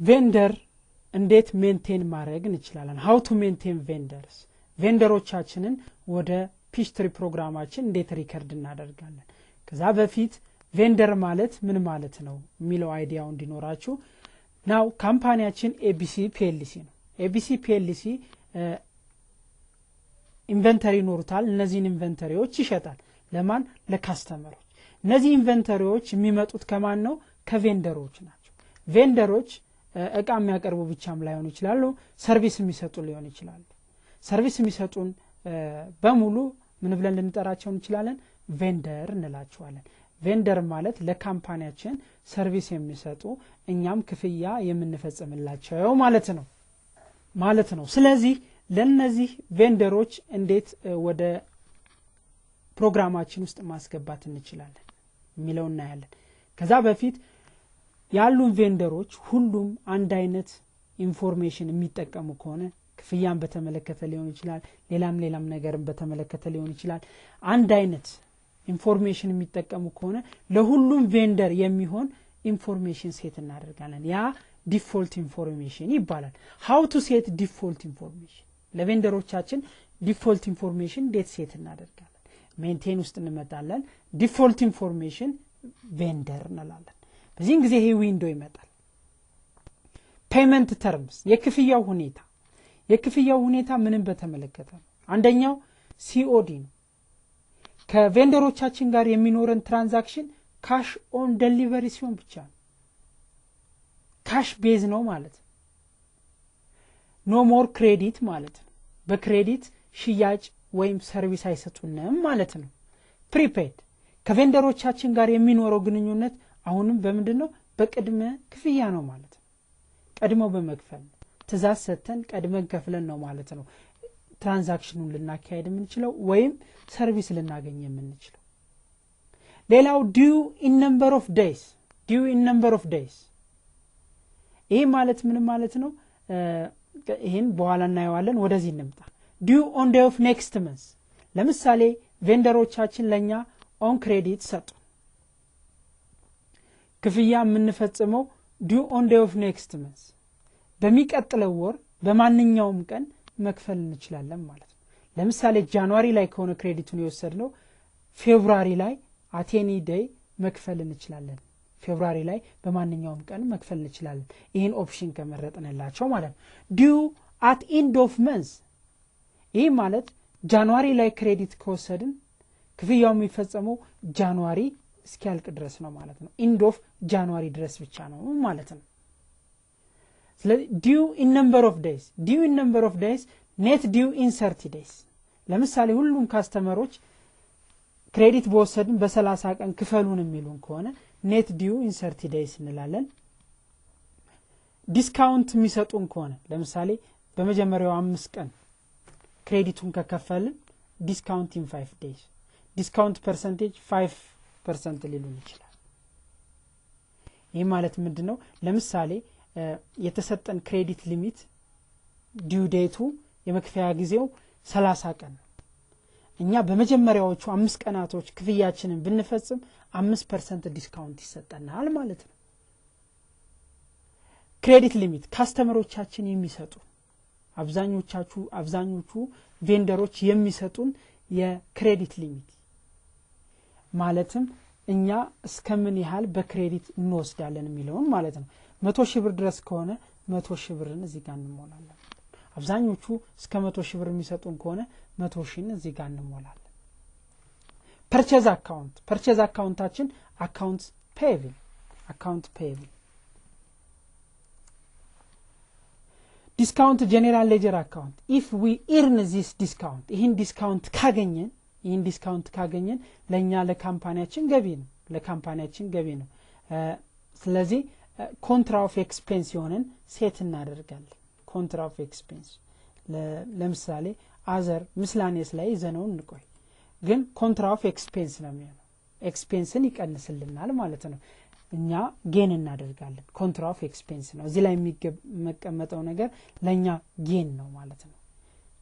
ቬንደር እንዴት ሜንቴን ማድረግ እንችላለን how to maintain vendors ቬንደሮቻችንን ወደ ፒችትሪ ፕሮግራማችን እንዴት ሪከርድ እናደርጋለን ከዛ በፊት ቬንደር ማለት ምን ማለት ነው የሚለው አይዲያው እንዲኖራችሁ now ካምፓኒያችን ABC PLC ነው ABC PLC ኢንቨንተሪ ኖርታል እነዚህን ኢንቨንተሪዎች ይሸጣል ለማን ለካስተመሮች እነዚህ ኢንቨንተሪዎች የሚመጡት ከማን ነው ከቬንደሮች ናቸው ቬንደሮች እቃ የሚያቀርቡ ብቻም ላይሆን ይችላል ሰርቪስ የሚሰጡ ሊሆን ይችላል ሰርቪስ የሚሰጡን በሙሉ ምን ብለን ልንጠራቸው እንችላለን ቬንደር እንላቸዋለን ቬንደር ማለት ለካምፓኒያችን ሰርቪስ የሚሰጡ እኛም ክፍያ የምንፈጽምላቸው ማለት ነው ስለዚህ ለነዚህ ቬንደሮች እንዴት ወደ ፕሮግራማችን ውስጥ ማስገባት እንችላለን የሚለው እናያለን ከዛ በፊት ያሉን ቬንደሮች ሁሉም አንድ አይነት ኢንፎርሜሽን የሚጠቀሙ ከሆነ ክፍያን በተመለከተ ሊሆን ይችላል ሌላም ነገርን በተመለከተ ሊሆን ይችላል አንድ አይነት ኢንፎርሜሽን የሚጠቀሙ ከሆነ ለሁሉም ቬንደር የሚሆን ኢንፎርሜሽን ሴት እናደርጋለን ያ ዲፎልት ኢንፎርሜሽን ይባላል how to set default information ለቬንደሮቻችን ዲፎልት ኢንፎርሜሽን ዴት ሴት እናደርጋለን ሜንቴን ውስጥ እንመጣለን ዲፎልት ኢንፎርሜሽን ቬንደር እንላለን በዚህን ጊዜ ይሄ ዊንዶ ይመጣል ፔመንት ተርምስ የክፍያው ሁኔታ ምንም በተመለከተ አንደኛው COD ነው ከቬንደሮቻችን ጋር የሚኖረን ትራንዛክሽን ካሽ ኦን ዴሊቨሪ ሲሆን ብቻ ካሽ ቤዝ ነው ማለት ኖ ሞር ክሬዲት ማለት ነው በክሬዲት ሽያጭ ወይም ሰርቪስ አይሰጡንም ማለት ነው ፕሪፔድ ከቬንደሮቻችን ጋር የሚኖረው ግንኙነት አሁንም በመንደነው በቅድመ ክፍያ ነው ማለት ነው ቀድሞ በመክፈል ትዛዝ ሰተን ቀድመን ከፍለን ነው ማለት ነው ትራንዛክሽኑን ልናካሄድ የምንችለው ወይም ሰርቪስ ልናገኝ የምንችለው ሌላው due in number of days ይሄ ማለት ምን ማለት ነው ይሄን በኋላ እናየዋለን ወደዚህ እንምጣ due on day of next month ለምሳሌ ቬንደሮቻችን ለኛ on credit ሰጡ ክፍያ የምንፈጽመው due on day of next month በሚቀጥለው ወር በማንኛውም ቀን መክፈል እንችላለን ማለት ነው ለምሳሌ ጃንዋሪ ላይ ከሆነ ክሬዲቱን የወሰድነው ፌብሩዋሪ ላይ at any day መክፈል እንችላለን ፌብሩዋሪ ላይ በማንኛውም ቀን መክፈል እንችላለን ይሄን ኦፕሽን ከመረጥንላቸው ማለት ነው due at end of month ይሄ ማለት ጃንዋሪ ላይ ክሬዲት ከወሰድን ክፍያው የሚፈጸመው ጃንዋሪ እስኪያልቅ ድረስ ነው ማለት ነው end of ጃንዋሪ ድረስ ብቻ ነው ማለት ነው ስለዚህ due in number of days net due in 30 days ለምሳሌ ሁሉም ካስተመሮች ክሬዲት በወሰድን በ30 ቀን ክፈሉን የሚሉን ከሆነ net due in 30 days እንላለን ዲስካውንት የሚሰጡን ከሆነ ለምሳሌ በመጀመሪያው 5 ቀን ክሬዲቱን ከከፈልን ዲስካውንት in 5 days ዲስካውንት ፐርሰንቴጅ 5% ሊሉን ይችላል ይሄ ማለት ምንድነው ለምሳሌ የተሰጠን ክሬዲት ሊሚት ዲው ዴቱ የመክፈያ ጊዜው 30 ቀን እኛ በመጀመሪያዎቹ 5 ቀናቶች ክፍያችንን ብንፈጽም 5% ዲስካውንት ይሰጠናል ማለት ነው ክሬዲት ሊሚት ካስተመሮቻችን የሚሰጡ አብዛኞቹ ቬንደሮች የሚሰጡን የክሬዲት ሊሚት ማለትም እኛ እስከምን ያህል በክሬዲት እንወስዳለን የሚለውን ማለት ነው 100,000 ብር ድረስ ከሆነ 100,000 ብርን እዚህ ጋር እንሞላለን አብዛኞቹ እስከ 100,000 ብር የሚሰጡን ከሆነ 100,000 እዚህ ጋር እንሞላለን ፐርቼዝ አካውንታችን አካውንት ፔየብል ዲስካውንት ጀነራል ሌጀር አካውንት if we earn this discount ይሄን ዲስካውንት ካገኘን ለኛ ለካምፓኒያችን ገቢ ነው ስለዚህ ኮንትራ ኦፍ ኤክስፔንስ የሆነን ሴት እናደርጋለን ኮንትራ ኦፍ ኤክስፔንስ ለምሳሌ አዘር ምስላኔስ ላይ ዘነው እንቆይ ግን ኮንትራ ኦፍ ኤክስፔንስ ነው የሚሆነው ኤክስፔንስን ይቀንስልናል ማለት ነው እኛ ጌን እናደርጋለን ኮንትራ ኦፍ ኤክስፔንስ ነው እዚህ ላይ የሚቀመጠው ነገር ለኛ ጌን ነው ማለት ነው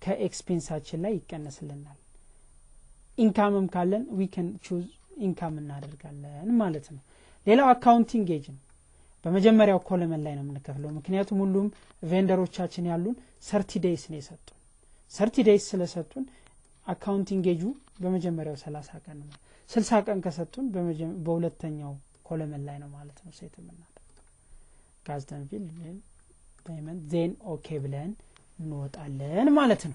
ከኤክስፔንሳችን ላይ ይቀንስልናል ኢንካምም ካለን we can choose ኢንካም እናደርጋለን ማለት ነው ሌላው አካውንቲንግ ኤጅ ነው በመጀመሪያው ኮለመን ላይ ነው የምንከፍለው ምክንያቱም ሁሉም ቬንደሮቻችን ያሉን 30 days ነው የሰጡን 30 days ስለሰጡን አካውንቲንግ ኤጁ በመጀመሪያው 30 ቀን ነው 60 ቀን ከሰጡን በሁለተኛው ኮለመን ላይ ነው ማለት ነው ሴት የምናደርገው ጋዝደንቪል ፔመንት ዜን ኦኬ ብለን እንወጣለን ማለት ነው